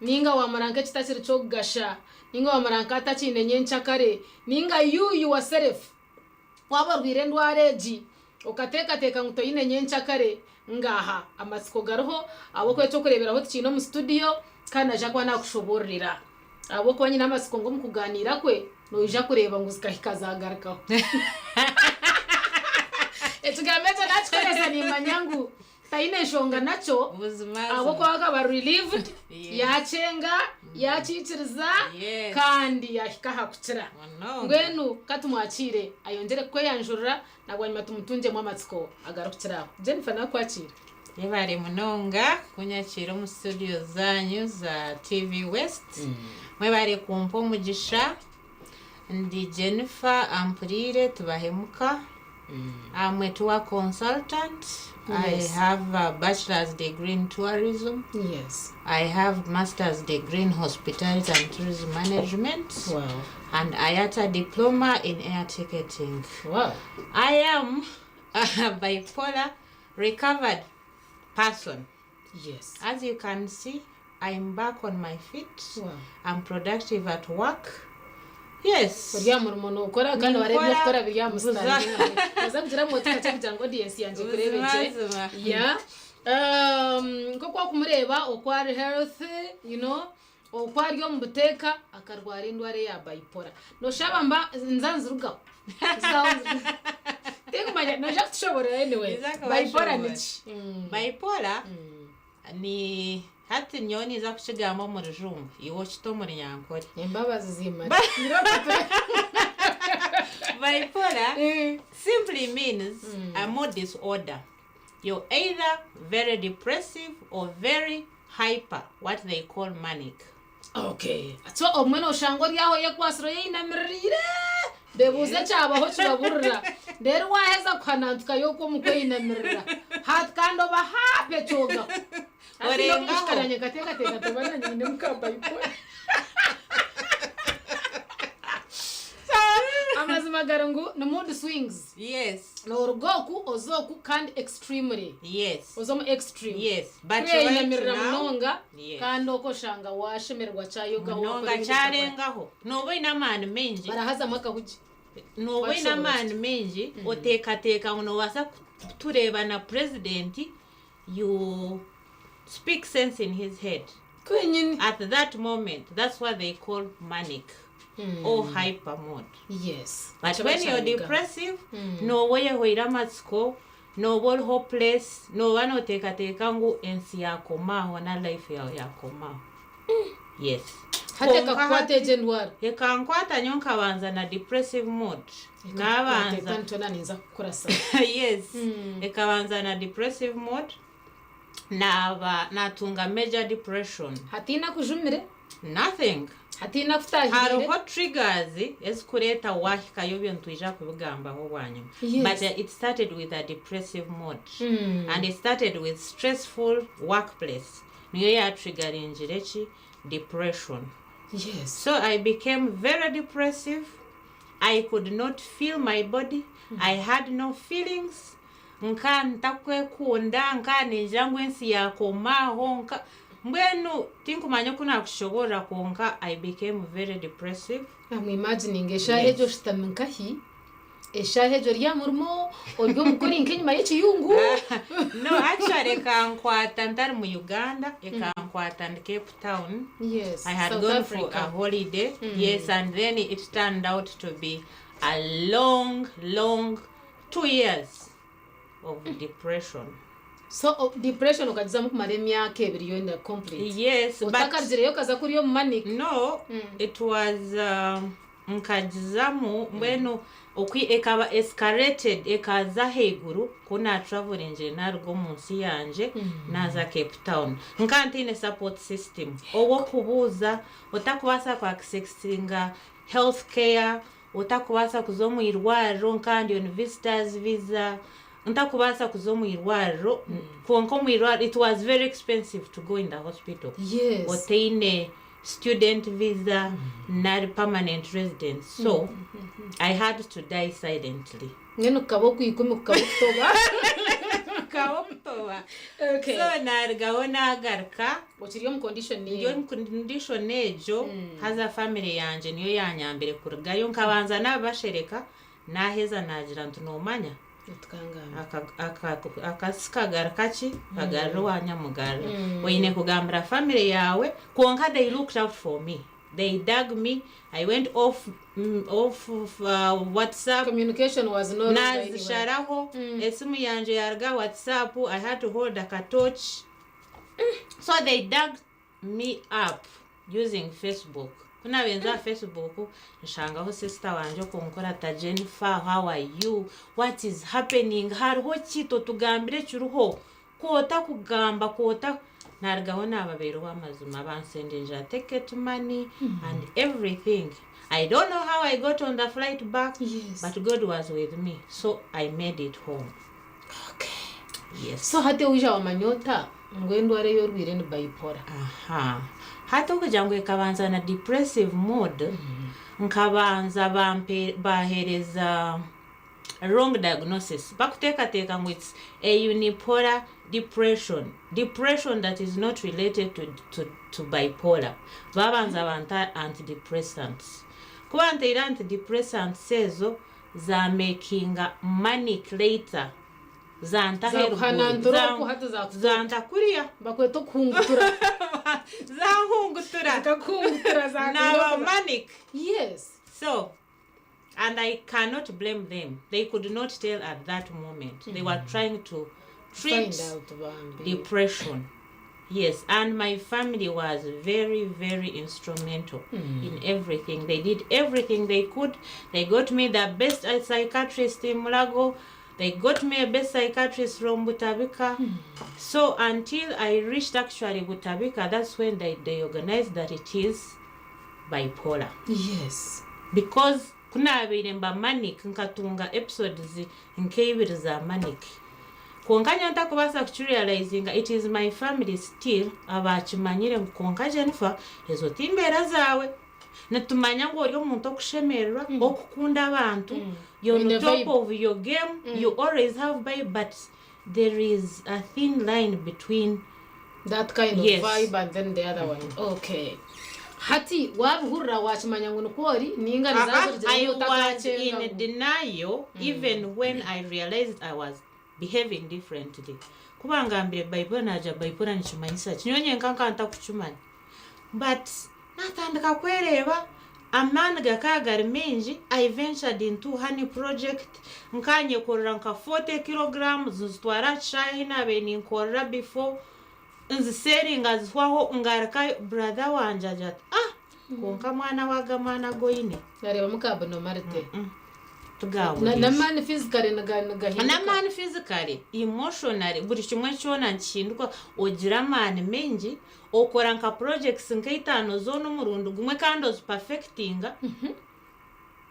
ninga wamaranka kitachiri chogasha ninga wamaranka atachine nyenchakare ninga you yourself wabarwire ndwareji ukateka nguto yine nyenchakare ngaha amatsiko garoho abo kwecho kureberaho tikino mu studio kana jakwa nakushoborera abo ko nyina amasiko ngo mukuganira kwe no ija kureba ngo zikahikazagarakaho etugamete nachikoresa ni manyangu taine shonga nacho abo ko akaba relieved yachenga yachichiriza kandi yahikaha kuchira ngwenu katumwachire ayongere kweyanjurira nagwanyuma tumutunje mu amatsiko agarukira Jennifer nakwachira yebare munonga kunyakira mu studio zanyu za TV West mwebare kumpo mugisha ndi Jennifer Ampuriire tubahemuka I'm a tour consultant. Yes. I have a bachelor's degree in tourism. Yes. I have master's degree in hospitality and tourism management. Wow. And I had a diploma in air ticketing. Wow. I am a bipolar recovered person. Yes. As you can see, I'm back on my feet. Wow. I'm productive at work. Yes. Kuriya murimo ukora kandi warebye gukora biriya mustandi. Bazagira mu tikacha kujango DS yanje kurebeje. Yeah. Kokwa kumureba okwari health, you know, okwari yo mbuteka akarwara indware ya bipolar. No shabamba nzanziruga. Tegumanya no just shobora anyway. Bipolar nichi. Bipolar ni hati nyoni za kuchigama mu rujumbu iwo chito muri nyankore embabazi zimari bipolar simply means a mood disorder. You're either very depressive or very hyper, what they call manic. Okay, so omweno shangori yaho yakwasiro yinamirire bebuze chabaho chibaburira ndero waheza kwanantuka yoko mukweinamirira hat kando ba hape choga orenga karanye kateka tabana nyine mukamba ipo amazima garangu no mood swings. Yes. No orgoku ozoku kandi extremely. Yes. Ozomo extreme. Yes. But inamirira munonga kando ko shanga washemerwa chayoga munonga charengaho no ina man menji barahaza maka huji no ina man menji oteka uno wasa tureba na president you speak sense in his head. At that moment, that's what they call manic or hyper mode. Yes. But when you're depressive, no way hoira matsko, no ball hopeless, no one oteka ngu ensi yako maho na life yako maho. Yes. Hateka kwate January. Yeka nkwata nyonka banza na depressive mode. Na banza ntona ninza kurasa. Yes. Yeka banza na depressive mode. Natunga major depression. Hatina kujumire? Nothing. Hatina kutahire? Hariho triggers eskureta wahika yobyo ntwija kubigamba ho bwanyuma. But it started with a depressive mode. And it started with stressful workplace. Niyo ya triggering jirechi depression. Yes. So I became very depressive. I could not feel my body. I had no feelings. Nka ntakwe kuonda nka ninjangwe nsi yako maho nka mbwenu tinkumanya kuna kushobora konka. I became very depressive. I'm imagining eshahejo shitaminkahi eshahejo rya murmo oryo mukuri nkenyuma y'ikiyungu. No, actually kankwata ntari mu Uganda ekankwata in Cape Town. Yes. I had South gone Africa. for a holiday. Yes, and then it turned out to be a long 2 years of depression. So depression ukajiza mukumara emyaka ebiri yenda complete. Yes, but utakajireyo kaza kuri yo manic. No, it was nkajizamu mbwenu ekaba escalated ekaza heguru kuna traveling je nargo munsi yanje naza Cape Town nkantine support system owo kubuza utakubasa kwa accessinga healthcare utakubasa kuzomu irwaro nkandi on visitors visa ntakubasa kuzomu irwaro konko mu irwaro. It was very expensive to go in the hospital. Yes. Otaine student visa, not permanent residence. So I had to die silently. Ngeno kaboko ikumi kabutoba. Kabutoba. urumva Okay. so narugaho nagaruka ukiri mu condition niyo condition ejo haza family yanje niyo yanyambere kurugayo nkabanza nabashereka naheza nagira ntunomanya akasikagara kaki kagara wanyamugara wine kugambira family yawe konka they looked out for me. They dug me. I went off WhatsApp. Communication was no longer sharaho esimu yanje yarga WhatsApp. I had to hold a torch. So they dug me up using Facebook. Kuna wenza Facebook nshangaho sister wanje konkora ta Jennifer, how are you, what is happening, hariho kito tugambire kiruho kota kugamba kota nargaho nababero bamazuma bansendinja ticket money and everything. I don't know how I got on the flight back, but God was with me, so I made it home. Okay. Yes. So hate uja wamanyota ngwendo are yorwire ni bipolar. Hata ukujangwe kabanza na depressive mood nkabanza bahereza wrong diagnosis bakuteka with a unipolar depression that is not related to bipolar. Babanza banta antidepressants kuba antidepressants ezo za making manic later zanta kuriya bakweto kungutura now manic. Yes. So and I cannot blame them. They could not tell at that moment. They were trying to treat depression. Yes, and my family was very, very instrumental in everything. They did everything they could. They got me the best psychiatrist in Mulago. They got me a best psychiatrist from Butabika. So until I reached actually Butabika, that's when they organized that it is bipolar. Yes. Because kuna abiremba manic nkatunga episodes nk'ibiri za manic. Konkanya ntakubasa kurealizing it is my family still abachimanyire konka Jennifer ezo timbera zawe natumanya ngo uri umuntu okushemerwa okukunda abantu. You're on top of your game. You always have vibe, but there is a thin line between that kind of vibe and then the other one. Okay. Hati wabuhurra wachimanya ngo nukori ninga rizazo I was in denial even when I realized I was behaving differently. Kubangambire bipolar naja bipolar nichumanyisa chinyonye nkanka ntakuchumanya. But natandika kwereba amana gakagari menji. I ventured into honey project nkanye korra nka 40 kilograms zitwara China beni nkorra before nziselling azwaho ngaraka brother wanje ajat konka mwana waga mwana goine yareba mukabo no marte na man physically na man physically emotionally buri kimwe cyona nkinduka ogira man menji okora nka projects nkaitano zono murundo gumwe kandi os perfecting.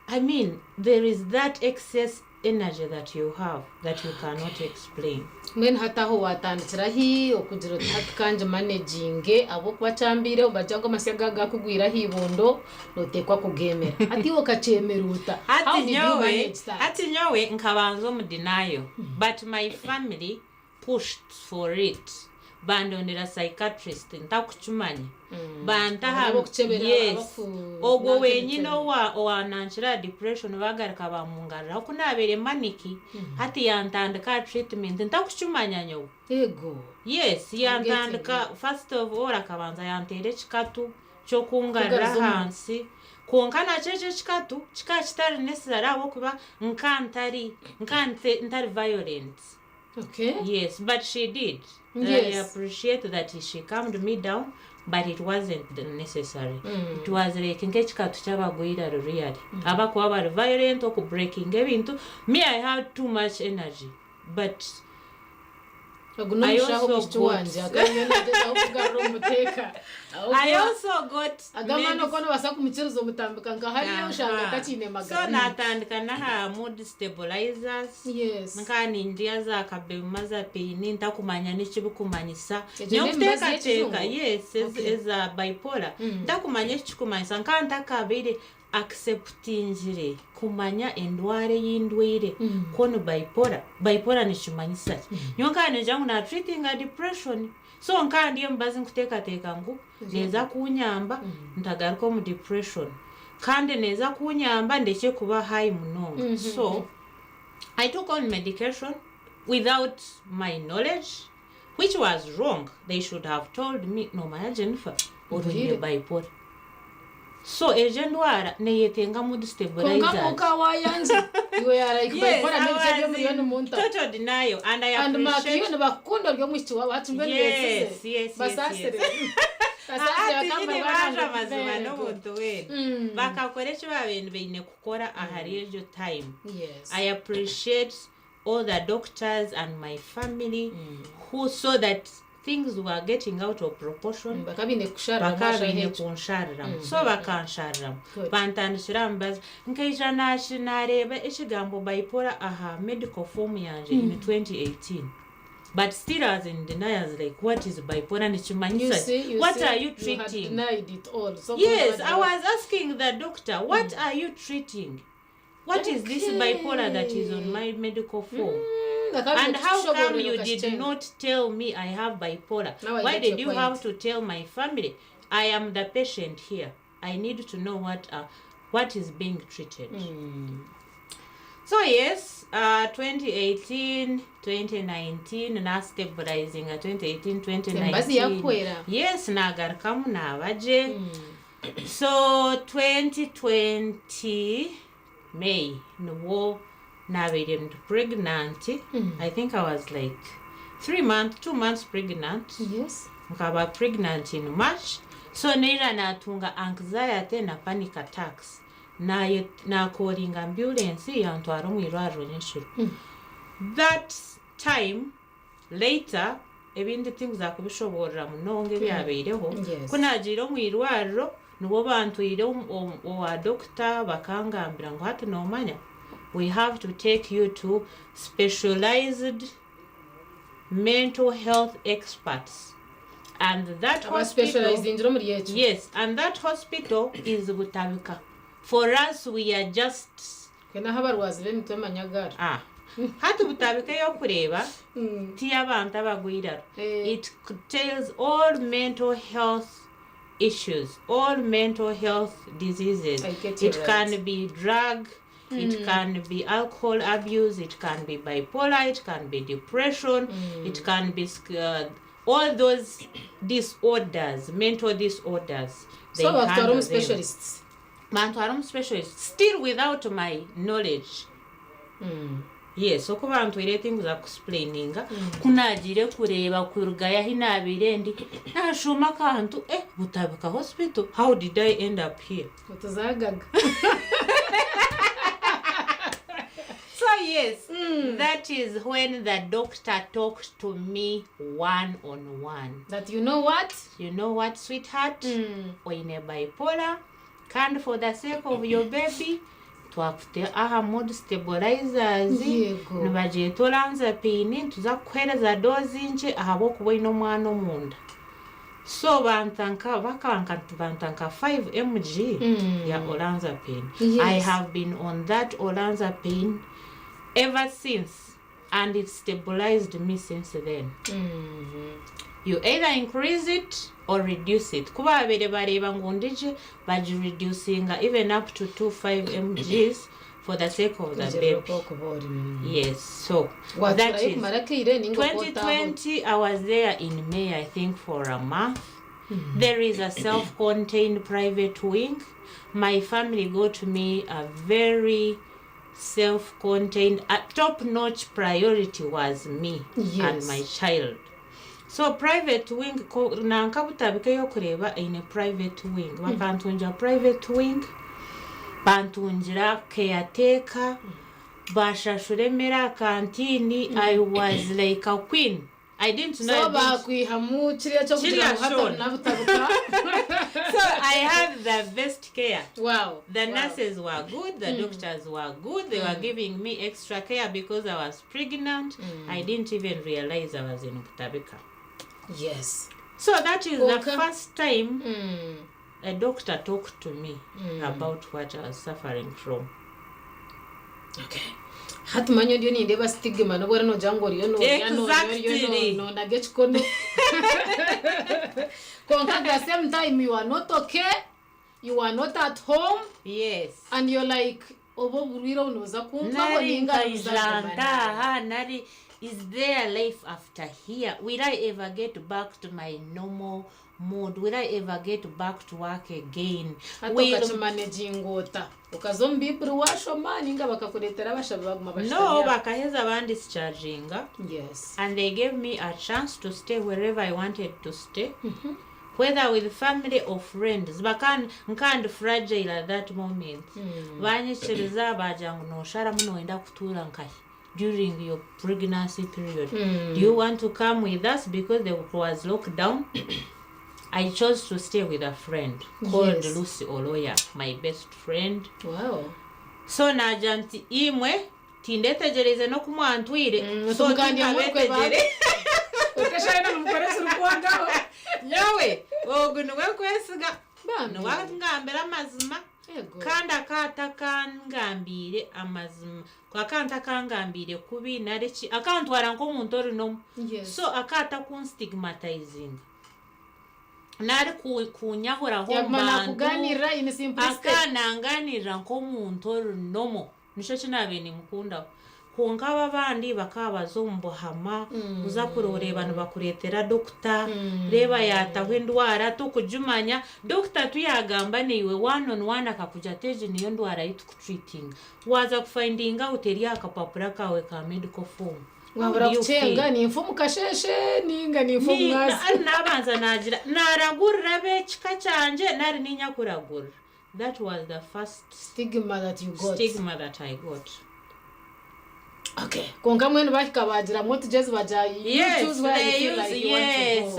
I mean there is that excess energy that you have that you cannot explain. Men hataho watandikira hi okugira hatkanje managing abo kwachambire obajango masyaga gakugwira hibondo notekwa kugemera ati okachemeruta. Ati nyowe nkabanzo mu denial but my family pushed for it. Bandonera psychiatrist ntakuchumanya bantaha yes ogwo wenyino wa nanchira depression bagarika bamungarira kunabere maniki hati yantandika treatment ntakuchumanya nyo ego yes yantandika first of all akabanza yantere chikatu cyo kungarira hansi konkana cheche chikatu chikachitari necessary abo kuba nkantari violent. Okay. Yes, but she did. Yes. I appreciate that she calmed me down, but it wasn't necessary. It was like nkechikatu chabagwira really. Abakuba bari violent oku breaking ebintu. Me I had too much energy, but I also got agamano kono basakumicherezo mutambika ngahari ushanga kachine magana. So natandika na mood stabilizers. Yes. Nkani ndia za kabemaza peini ntakumanya nichibukumanyisa. Nyokuteka yes as a bipolar. Ntakumanya chikumanyisa nkanta kabire acceptingire kumanya endwara y'indwire kono bipolar nikimanyisa nyonka nejangu na treating a depression so nkandi mbazi nkuteekateeka ngu neza kunyamba ntagaruka mu depression kandi neza kunyamba ndeke kuba high munonga so I took on medication without my knowledge, which was wrong. They should have told me, no, my Jennifer, or really bipolar. So, endwara neyetenga mood stabilizers. You are like yes, total denial, and I appreciate. I appreciate all the doctors and my family who saw that things were getting out of proportion. So bakansharira bantandikira mbaza nkaija nareba ekigambo bipolar aha medical form yanje in 2018. But still I was in denial, like, what is bipolar? What are you treating? You had denied it all. So yes, I was asking the doctor, what are you treating? What is this bipolar that is on my medical form? And how come you did not tell me I have bipolar? Why did you have to tell my family? I am the patient here. I need to know what is being treated. So yes, 2018, 2019, na stabilizing 2018, 2019. Yes, nagarkamu na waje. So 2020 May, no navigated pregnant. I think I was like 2 months pregnant. Yes. Nkaba pregnant in March. So neira natunga anxiety na panic attacks. Na calling ambulance yantwara mu irwariro nyinshi. That time later ebindi things zakubishobora munonge byabereho kunagire mu irwariro nubo bantwire wa doctor bakangambira ngo hati no manya we have to take you to specialized mental health experts. And that hospital, yes, and that hospital is Butabika. For us, we are just hatu Butabika yokureba tiyabanta bagwira. It tells all mental health issues, all mental health diseases. It can be drug, it can be alcohol abuse, it can be bipolar, it can be depression, it can be all those disorders, mental disorders. They so handle specialists. Specialists, still without my knowledge. Yes, so kuba antwire things are explaining. Kunagire kureba kurugaya hinabirendi. Na shuma kantu Butabika hospital. How did I end up here? Utazagaga. So yes, that is when the doctor talked to me one-on-one. That you know what? You know what, sweetheart? Or in a bipolar, and for the sake of your baby, twafute aha mood stabilizers. Nubaje tolanza pain tuza kuhereza dozi nche ahabo kuboina omwana omunda. So bantanka 5 mg ya olanzapine. Yes. I have been on that olanzapine ever since, and it stabilized me since then. You either increase it or reduce it. Kuba abere bareba ngondije baji reducing even up to 5 mgs for the sake of the baby. Yes, so that is 2020. I was there in May, I think, for a month. There is a self-contained private wing. My family got me a very self-contained, a top-notch priority was me and my child. So private wing nanka Butabika yokureba in a private wing. Bakantunja private wing, bantunjira caretaker, bashashuremera kantini. I was like a queen. I didn't know. So I had the best care. Wow. The nurses were good, the doctors were good. They were giving me extra care because I was pregnant. I didn't even realize I was in Butabika. Yes. So that is the first time a doctor talked to me about what I was suffering from. Okay. Hati manyo ndio ni ndeba stigma no bora no jango riyo no Exactly. no na get kono. At the same time you are not okay, you are not at home. Yes. And you're like oburwaire unoza kumva ngo ninga nari is there life after here? Will I ever get back to my normal mood? Will I ever get back to work again? Will managing ota ukazombi burwasho maninga bakakuretera bashababa mabashanya. No, bakaheza band discharging. Yes. And they gave me a chance to stay wherever I wanted to stay. Whether with family or friends, nkandi fragile at that moment. Banyechiriza bajangu no shara muno enda kutura nkai during your pregnancy period. Do you want to come with us? Because there was lockdown. I chose to stay with a friend called Lucy Oloya, my best friend. Wow. So najanti imwe tindetegereze no kumwantwire so tingabetegere. Ukashayina mukorese rukwanga. Nyawe ogunwe kwesiga bano wangambira amazima kandi akatakangambire amazima kwa kanta kangambire kubi nareki akantwara nko muntu ori no so akata kun stigmatizing nari kunyahura ho bantu akananganira nko muntu ori nomo nisho kinabeni mukunda konka abandi bakabazombohama uza kuroreba bakuretera doctor reba yataho indwara tukujumanya doctor tuyagamba niwe one on one akakuja teje niyo ndwara yitukutreating waza kufindinga uteri akapapura kawe ka medical form wabura kucenga ni mfumu kasheshe ninga ni mfumu ngazi nabanza nagira naragurira bekika cyanje nari ninya kuragura. That was the first stigma that I got. Okay. Konga mwenu bakikabagira moto jezi bajayi. Yes,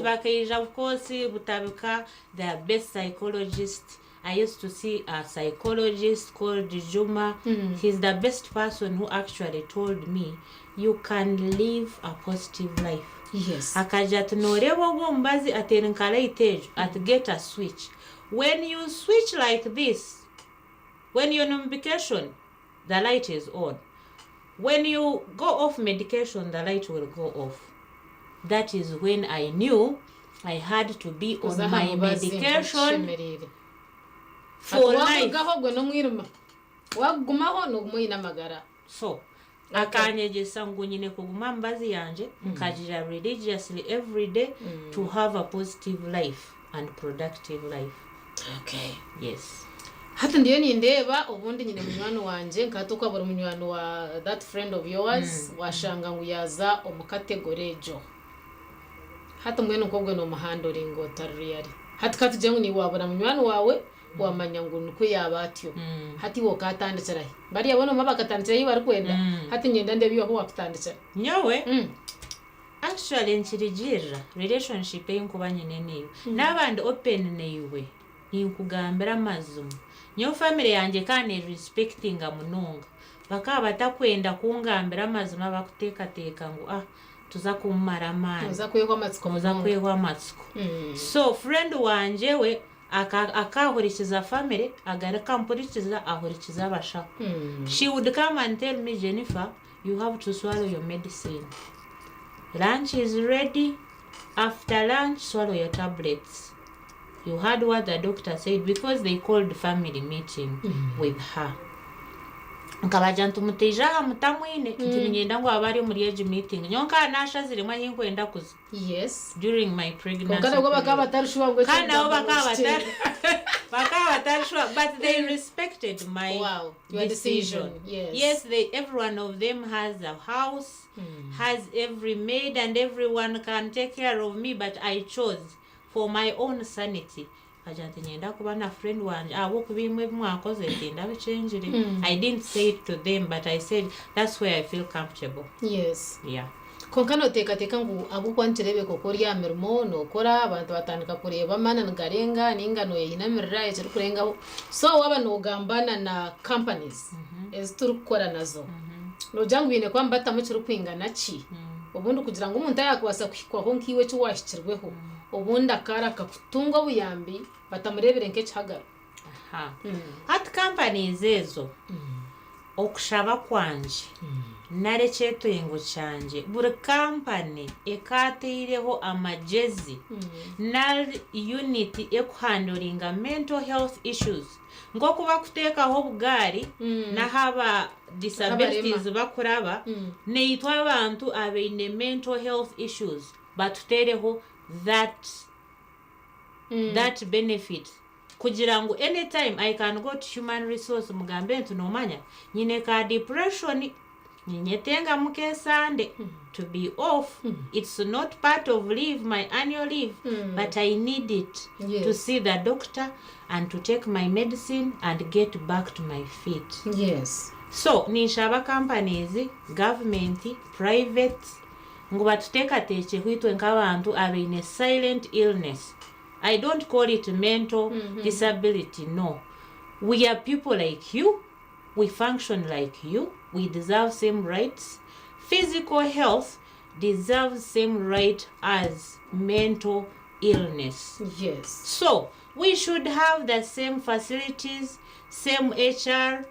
bakaija of course butabika the best psychologist. I used to see a psychologist called Juma. He's the best person who actually told me you can live a positive life. Yes. Akajat norebo gombazi atenkala itejo at get a switch. When you switch like this, when you're on medication, the light is on. When you go off medication, the light will go off. That is when I knew I had to be on my medication for life. So, akanyegesa ngo nyine kuguma mbazi yanje nkajira religiously every day to have a positive life and productive life. Okay. Yes. Hata ndiyo ni ndeba ubundi nyine munywano wanje nkatuka bari munywano wa that friend of yours washanga nguyaza omukategorejo. Hata mwene ukobwe no muhandling otariyari. Hata katujye ni wabona munywano wawe wamanya ngo nuko yabatyo. Hati wo katandikira. Bari yabona mabakatandikira yi bari kwenda. Hati nyenda ndebiyo ho wakutandikira. Nyawe. Actually nchirigira relationship yinkubanye nene. Nabandi open neiwe. Yinkugambira mazumu. Nyo family yanje kane respecting amunonga bakaba batakwenda kungambira amazima bakutekateka ngo tuza kumara amani tuza kwegwa matsiko so friend wanje we akahurikiza family agaraka mpurikiza ahurikiza abasha she would come and tell me, Jennifer, you have to swallow your medicine, lunch is ready, after lunch swallow your tablets. You heard what the doctor said, because they called family meeting with her. Nkabajantu muteja mutamwine ntinyenda ngo abari muri age meeting nyonka nasha zirimo hinkwenda kuza. Yes, during my pregnancy. Kokana go bakaba tarushwa ngo kana bakaba tarushwa, but they respected my your decision. Yes, every one of them has a house, has every maid, and everyone can take care of me, but I chose for my own sanity. Ajante nyenda kuba na friend wanje abo kubimwe mwakoze tenda bichenjire. I didn't say it to them, but I said that's where I feel comfortable. Yes. Yeah. Konkano teka ngo abukwantirebe kokori ya mirimo no kora abantu batandika kureba mana ngarenga ningano yinamirira ye kurengaho, so waba no gambana na companies eziturukora nazo no jangu bine kwamba batamuciro kwingana ki ubundi kugira ngo umuntu yakubasa kwikwaho nkiwe cyo washikirweho ubundi akara kakutunga buyambi batamurebere nk'ekihagaro. Hati companies ezo okushaba kwanje narekyetengo kyanje buri company ekatiireho amajezi na unit ekuhandolinga mental health issues ngokuba kuteekaho obugari nahaba disabilities bakuraba neitwa abantu abaine mental health issues batutereho that benefit kugira ngu anytime I can go to human resource mugambe nti nomanya nyine ka depression nyetenga muke Sunday to be off. It's not part of leave, my annual leave, but I need it to see the doctor and to take my medicine and get back to my feet. Yes. So nishaba companies, government, private ngu batuteekateeke hwitwe nk'abantu abaine silent illness. I don't call it mental disability, no. We are people like you. We function like you. We deserve same rights. Physical health deserves same right as mental illness. Yes. So we should have the same facilities, same HR.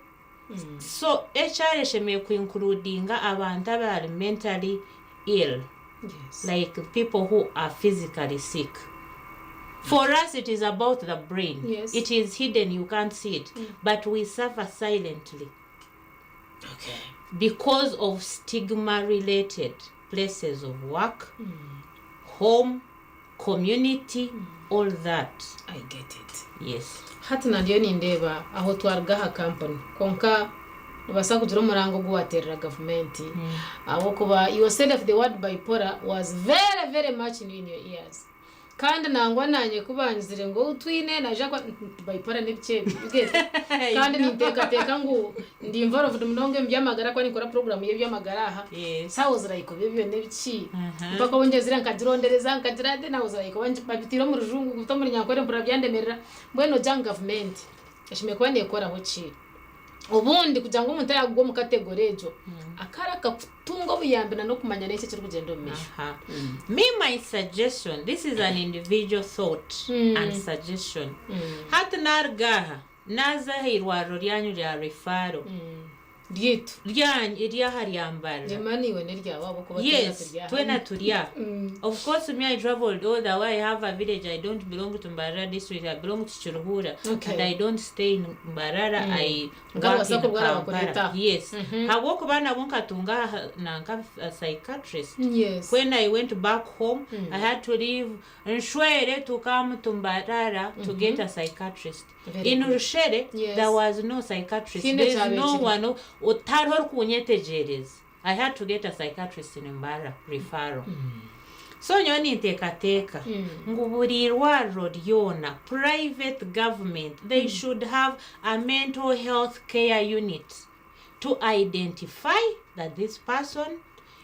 So HR sheme including abantu abali mentally ill. Yes. Like people who are physically sick. For us, it is about the brain. Yes. It is hidden, you can't see it. But we suffer silently. Okay. Because of stigma-related places of work, home, community, all that. I get it. Yes. Hati nandiyo nindeba aho twargaha company. Konka basa kugira umurango guwaterera government. Aho kuba you said of the word bipolar was very very much in your ears. Kandi nangwa nanye kubanzire ngo utwine naje kwa bipolar n'ibike bigeze kandi niteka ngo ndi involved munonge mbyamagara kwa nikora program ye byamagara aha sawuzira iko bibyo n'ibiki mpaka bongezira nkagirondereza nkagira de nawuzira iko babitiro mu rujungu guto muri nyankore mpura byandemerera mbweno jang government ashime kwa nekora ho ki ubundi kugira ngo umuntu yagwo mu category ejo akaraka kutunga buyambena no kumanya nese kiri kugenda umisha. Me my suggestion, this is an individual thought and suggestion. Hati nargaha naza hirwaro ryanyu rya refaro Dietu. Irya hariyambara. Jemani we nerya wabo ko Yes, twena turya. Of course, me I traveled all the way. I have a village. I don't belong to Mbarara district. I belong to Chiruhura. Okay. And I don't stay in Mbarara. I work in Kampala. Yes. Hawoko bana bunka tunga na psychiatrist. Yes. When I went back home, I had to leave Nshwere to come to Mbarara to get a psychiatrist. In Rushere, there was no psychiatrist. There is no one. I had to get a psychiatrist in Mbara referral. So nyoni teka nguburirwa rodiona private government they should have a mental health care unit to identify that this person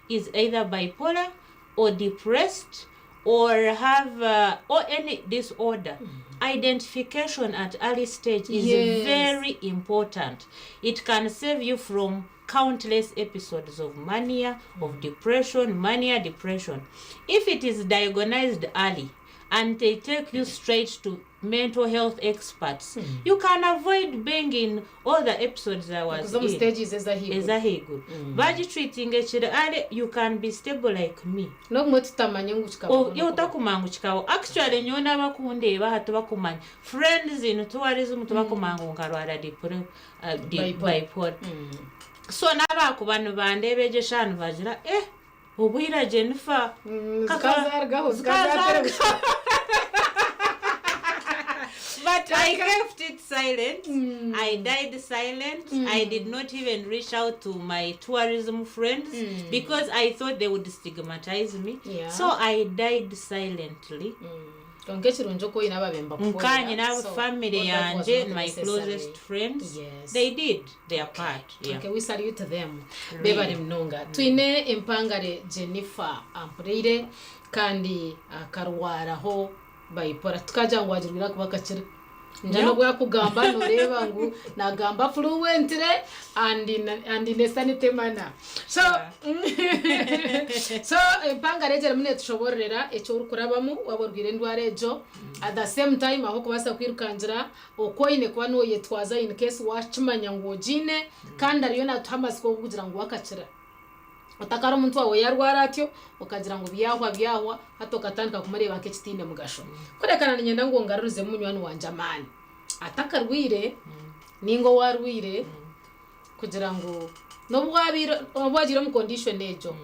is either bipolar or depressed or have or any disorder. Identification at early stage is very important. It can save you from countless episodes of mania, of depression, mania, depression. If it is diagnosed early and they take you straight to mental health experts, you can avoid being in all the episodes I was in. Stages is a good. But treating early, you can be stable like me. No mututamanyenguchika. Oh, you takumanguchika. Actually, nyona bakunde bahatu bakumanya. Friends in tourism tubakumangu nkarwara bipolar. So naba kubanu bande bejeshan bagira obwira Jennifer But I kept it silent. I died silent. I did not even reach out to my tourism friends because I thought they would stigmatize me. So I died silently. Nkanye na family yanje, my closest friends, they did their part. Okay, we salute them. Beba mnonga. Twine Empangare Jennifer Ampuriire kandi akarwara ho bipolar tukaja ngwajirira kubakakira njano bwa kugamba noreba ngu nagamba fluently and in sanity manner. So so empanga rejera mune tushoborera echo urukurabamu waborwire ndwara ejo at the same time aho kubasa kwirukangira okoine kwa no yetwaza in case wachimanya ngo jine kandi ariyo natuhamasiko kugira ngo wakacira utakara umuntu wawe yarwara atyo ukagira ngo byahwa hato katandika kumareba nke kitinde mugasho kurekana nyenda ngo ngaruze munywani wanje amani atakarwire ningo warwire kugira ngo nobwagira mu condition ejo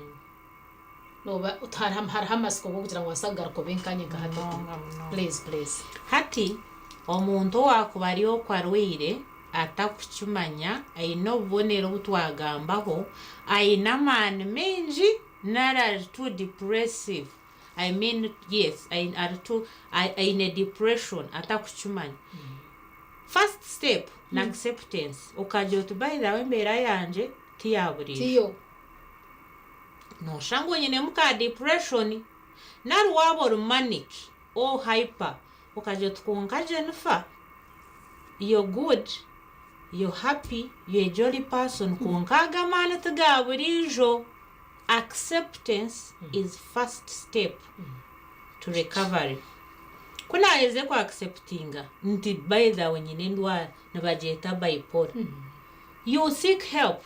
noba utarahamara hamasiko kugira ngo wasagara ko benkanye gahato please hati omuntu wakubariyo kwarwire atakuchumanya aino bonero butwagambaho aina man menji nara too depressive. I mean, yes, I in a depression atakuchumanya. First step na acceptance ukajotu by the way mbera yanje tiyaburi tiyo no shango nyine muka depression naru wabor manic or hyper ukajotu kunka Jennifer, you're good, you're happy, you're a jolly person kunkaga mana tagaburijo. Acceptance is first step to recovery. Kuna eze kwa acceptinga nti by the way nyine ndwa nabajeta bipolar. You seek help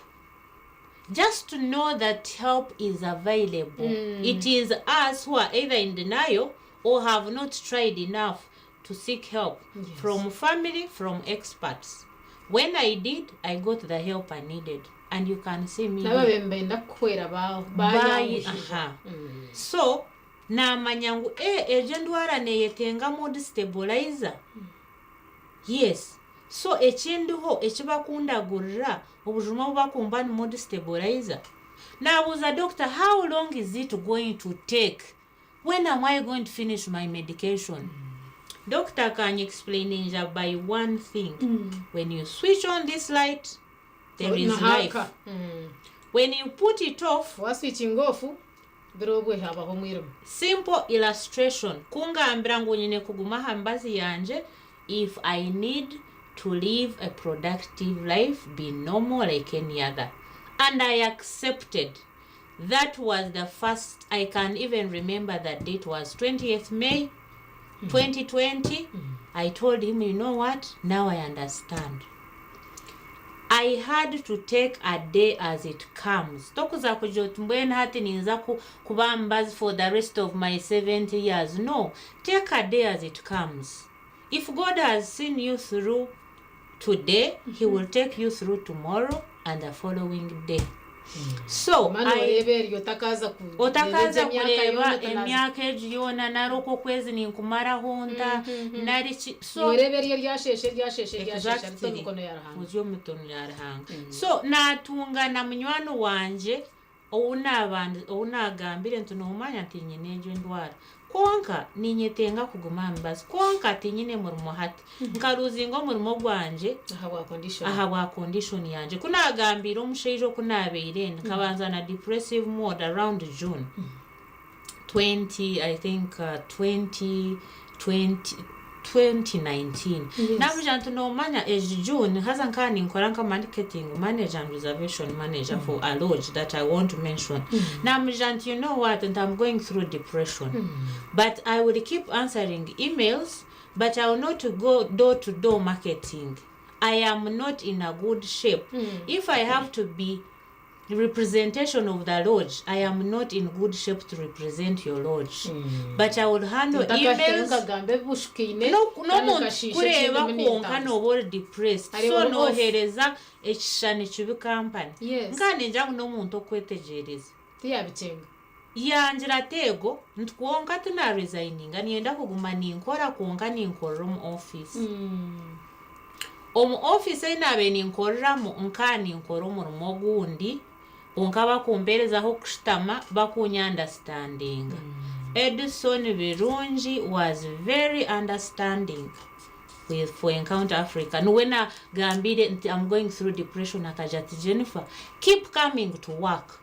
just to know that help is available. It is us who are either in denial or have not tried enough to seek help from family, from experts. When I did, I got the help I needed. And you can see me. So, na manyangu ejendwara neyetenga mod stabilizer. Yes. So, echenduho echibakunda gurra obujuma bakumbani mod stabilizer. Now, was a doctor, how long is it going to take? When am I going to finish my medication? Doctor can explain it by one thing. When you switch on this light, there is life. When you put it off, switching off, simple illustration. Kunga ambrangu nyine kuguma hambazi yanje, if I need to live a productive life, be normal like any other. And I accepted. That was the first, I can even remember that date was 20th May, 2020. I told him, you know what? Now I understand. I had to take a day as it comes. Tokuza kujotumbwen hati ninza kubambazi for the rest of my 70 years. No, take a day as it comes. If God has seen you through today, He will take you through tomorrow and the following day. So otakaza kureba emyaka ejiyona naroko kwezi ninkumara honda narichi so yoreberiye ryasheshe mikono yarahanga uzyo mitono yarahanga so natunga na munywano wanje ounagambire ntunomanya ntinye nejo ndwara konka ninyetenga kuguma mbazi konka tinyine murimo hati nkaruzingo murimo gwanje aha condition yanje kunagambira omushejo kunabeire nkabanza na depressive mode around June 20 I think 2019 nabujantu no manya June hazan kani nkoranka marketing manager and reservation manager for a lodge that I want to mention. Nabujantu, you know what, and I'm going through depression, but I will keep answering emails, but I will not go door to door marketing. I am not in a good shape. If I have to be the representation of the lodge, I am not in good shape to represent your lodge. But I will handle emails. No kureba konka no depressed. So no hereza ekishani chibi company. Ngane njangu no muntu okwetegereza. Tiyabichenga. Yanjira tego ntkonka tuna resigning anienda kuguma ninkora konka ninkora mu office. Office inabe ninkorera mu nkani nkora mu gundi. Unkaba kumberezaho kushitama bakunya understanding. Edison Birungi was very understanding for Encounter Africa. No, when I gambire I'm going through depression akajati Jennifer, keep coming to work.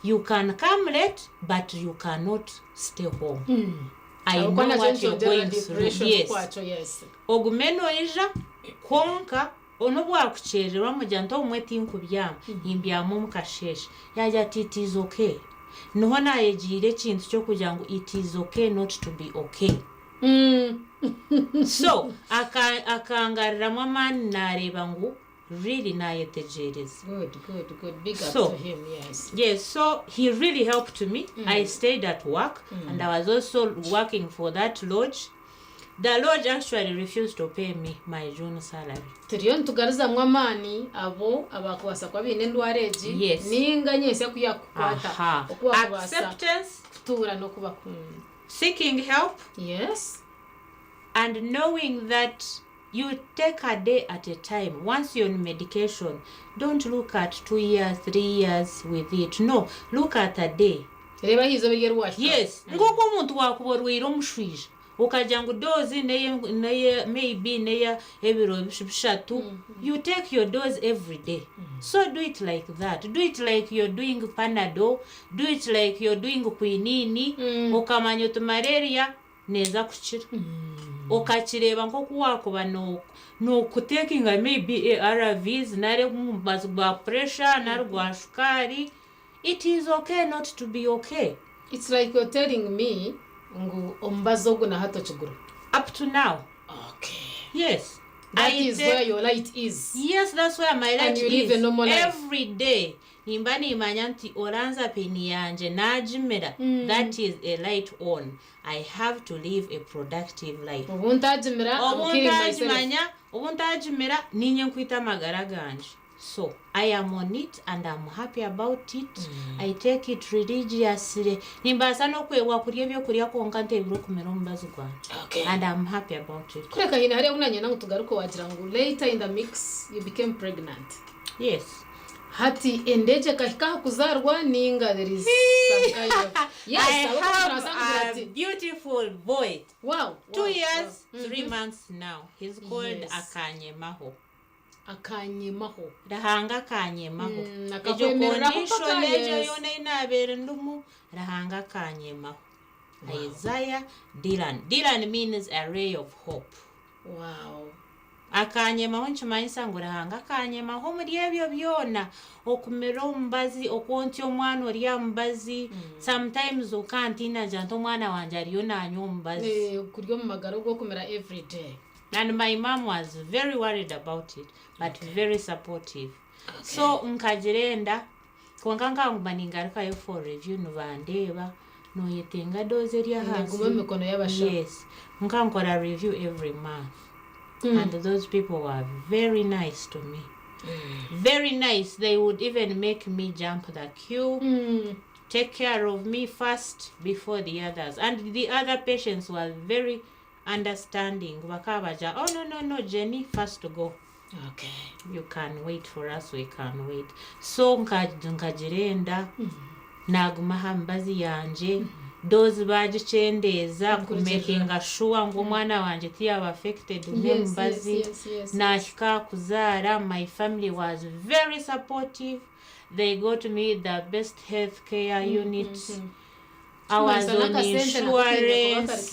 You can come late, but you cannot stay home. I know what you're going through. Yes. Ogumeno ija konka onobwakuchererwa mujanto omwe tinkubyama imbyamo mukasheshe yaja ati it is okay noho nayegire ekintu kyo kugira ngu it is okay not to be okay. So akangariramu amaani nareba ngu really nayetegereza. Good. Big up to him, yes. Yes, so he really helped me. I stayed at work and I was also working for that lodge. The lodge actually refused to pay me my June salary. Turiyo ntugariza mwamani abo abakwasa kwa bine ndwareji. Yes. Ninga nyese kuyakukwata. Acceptance, kutura no kuba seeking help. Yes. And knowing that you take a day at a time. Once you're on medication, don't look at 2 years, 3 years with it. No, look at a day. Yes. Ngoko muntu wakuborwira omushwija. Ukajangu dozi neye maybe neye ebiro bishatu. You take your dose every day. So do it like that. Do it like you're doing Panadol. Do it like you're doing quinini. Ukamanya malaria neza kuchira. Okachireba nkoku wakuba no kutekinga maybe ARVs nare mubazi gwa pressure nare gwa shukari. It is okay not to be okay. It's like you're telling me ngu ombazo guna hato chuguru. Up to now. Okay. Yes. That is where your light is. Yes, that's where my light is. And you live a normal life. Every day. Nimbani imanyanti oranza peni yanje najimera. That is a light on. I have to live a productive life. Obuntajimera ninye nkwita magara ganje. So I am on it and I'm happy about it. I take it religiously. Nimbasa no kwewa kuriye byo kuriya konka ntebiro kumera omubazi gwange. Okay. And I'm happy about it. Kureka hina hari unanye nangu tugaruko wagira ngu later in the mix you became pregnant. Yes. Hati endeje kahika kuzarwa ninga there is some kind of yes, I have a beautiful boy. Wow. 2 years, 3 months now. He's called Akanyemaho. Rahanga Kanyemaho. Ejo kondisho lejo yona inabere ndumu Rahanga Kanyemaho. Isaiah Dylan means a ray of hope. Wow. Akanyemaho nchimanyisa ngu Rahanga Kanyemaho muri ebyo byona okumera omubazi okonti omwana ori amubazi sometimes okantina janto omwana wanje ariyo nanywa omubazi kuryo mu magaro go kumera every day. And my mom was very worried about it but very supportive. So nkagirenda kwankanga ngubaningaruka for review nubandeba no yetenga doze rya hasi. Yes, nkankora review every month. And those people were very nice to me. Very nice. They would even make me jump the queue, take care of me first before the others. And the other patients were very understanding. Wakabaja, oh no, Jenny, first to go. Okay. You can wait for us, we can wait. So nkajirenda, nagumaha mbazi yanje, dozi bagichendeza kumakinga sure ngo mwana wanje tiya affected mbazi nashika kuzara. My family was very supportive. They got me the best healthcare unit. I was on insurance.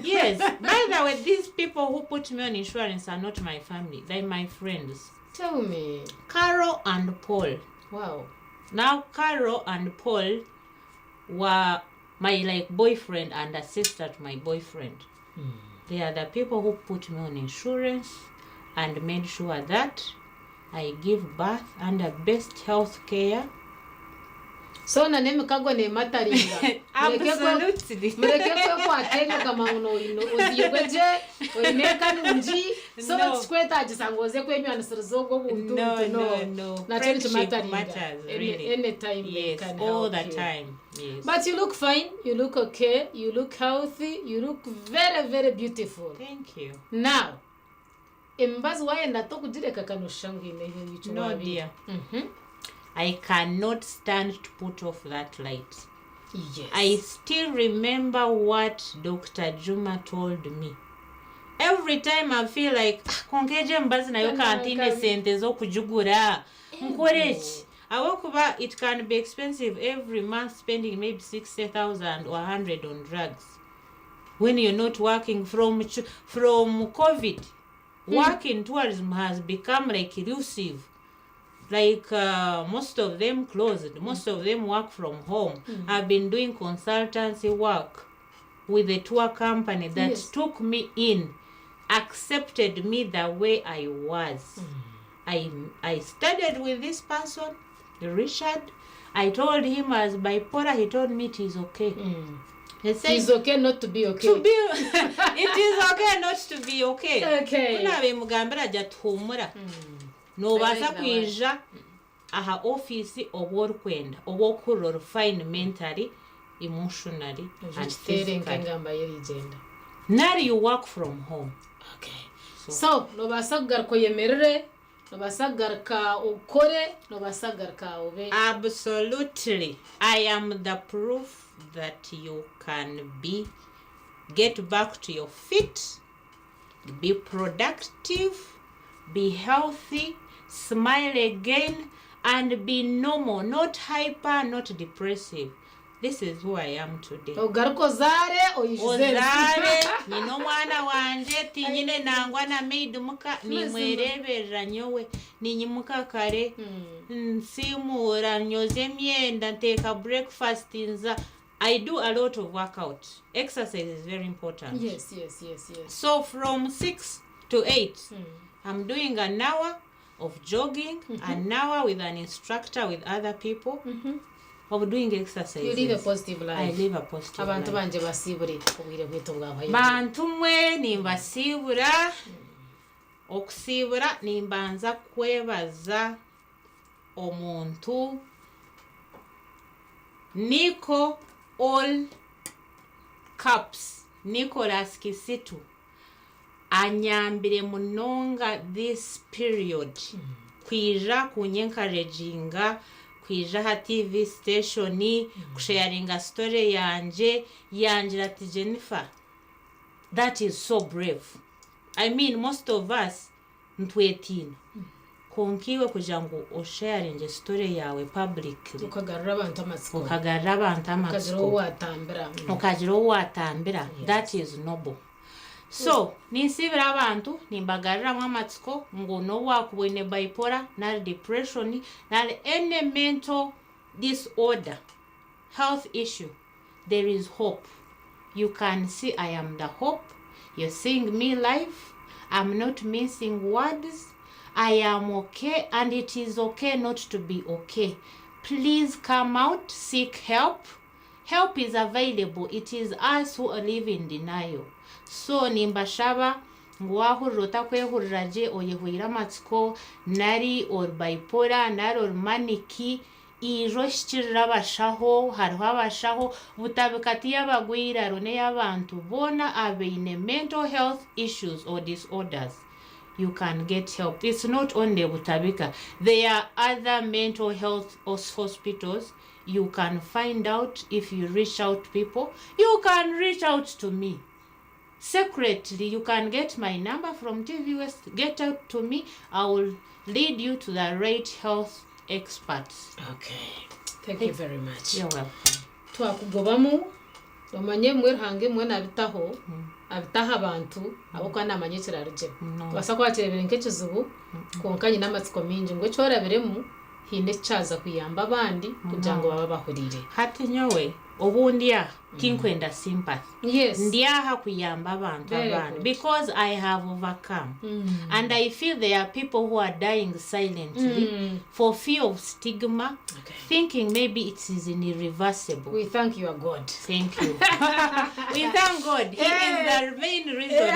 Yes, by the way, these people who put me on insurance are not my family. They're my friends. Tell me. Carol and Paul. Wow. Now Carol and Paul were my boyfriend and a sister to my boyfriend. They are the people who put me on insurance and made sure that I give birth under best health care. So na neme kagwa ne mataringa. Absolutely. Mureke kwa tenga kama uno uziyogweje oineka nunji so tskweta ajisangoze kwemya anasirizogo buntu no. Na friendship matters really. Anytime. Yes, all the time. Yes. But you look fine, you look okay, you look healthy, you look very, very beautiful. Thank you. Now, embazi waenda to kudireka kanoshangu ine hiyo no dear. I cannot stand to put off that light. Yes. I still remember what Dr. Juma told me. Every time I feel like kongeje mbazi na yoka antine sente zo kujugura. Nkorechi. Awokuba it can be expensive every month spending maybe 60,000 or 100 on drugs. when you're not working from COVID. Work in tourism has become like elusive. Like most of them closed, most of them work from home. I've been doing consultancy work with a tour company that took me in, accepted me the way I was. I studied with this person, Richard. I told him as bipolar, he told me it is okay. He said, it's okay not to be okay. It is okay not to be okay. Okay. Kunabe mugambira jatuhumura. Nobasa kwija aha office obw'orukwenda obw'okurra refine mentally, emotionally, and physically. Now you work from home. Okay. So nobasa kugaruka yemerere, nobasa kugaruka ukore, nobasa kugaruka ube. Absolutely. I am the proof that you can get back to your feet, be productive, be healthy, smile again, and be normal, not hyper, not depressive. This is who I am today. Ogaruko zare oyishizere. Nino mwana wanje tinyine nangwa na maid muka ni mwereberera nyowe ninyimuka kare nsimura nyoze myenda nteka breakfast inza. I do a lot of workout. Exercise is very important. Yes. So from 6 to 8, I'm doing an hour of jogging, an hour with an instructor, with other people, of doing exercises. You live a positive life. I live a positive life. Abantu banje basibure kubwire bwito bwabaye. Bantu mwe nimbasibura, okusibura nimbanza kwebaza omuntu Niko all caps Nicholas Kisitu anyambire munonga this period kwija kunyenkarejinga kwija ha TV station kusharinga story yanje ati Jennifer, that is so brave. I mean most of us ntwetina konkiwe kujangu osharinge story yawe publicly ukagarura abantu amatsiko ukajiro watambira. That is noble. So nisibira abantu nimbagarira mu amatsiko ngo no wakubone bipolar na depression na any mental disorder, health issue. There is hope. You can see I am the hope. You're seeing me live. I'm not missing words. I am okay, and it is okay not to be okay. Please come out, seek help. Help is available. It is us who live in denial. So nimbashaba ngwahurota kwehuriraje oyehwira matsiko nari or bipolar nari or maniki iroshikirira bashaho hariho abashaho butabikati y'abagwira rone y'abantu bona abeine mental health issues or disorders. You can get help. It's not only Butabika. There are other mental health hospitals. You can find out if you reach out to people. You can reach out to me. Secretly, you can get my number from TV West. Get out to me. I will lead you to the right health experts. Okay. Thank you very much. You're welcome. Twakugobamu omanye mwerhange mwena abitaho abitaha abantu aboko namanye kiraruje basa kwaterebere nkekizubu konkanye n'amatsiko mingi ngo cyorabiremu hinde cyaza kuyamba abandi kugira ngo baba bahurire hati nyowe obundia tinkwenda sympathy. Yes. Ndiaha kuyamba abantu abandi because I have overcome. And I feel there are people who are dying silently for fear of stigma, thinking maybe it is irreversible. We thank you, God. Thank you. We thank God. He is the main reason.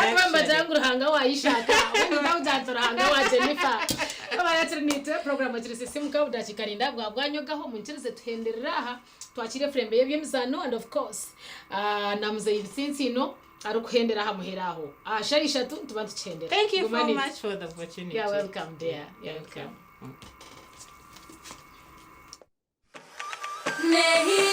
Program wa Sisiimuka udachikarinda bwabwanyogaho munchirize tuhendereraha twakire frembe yebyemizano and of course namuze ibitsinsino ari kuhendera hamuheraho sharisha tubantu chendera. Thank you so much for the opportunity. You're welcome dear. You're welcome.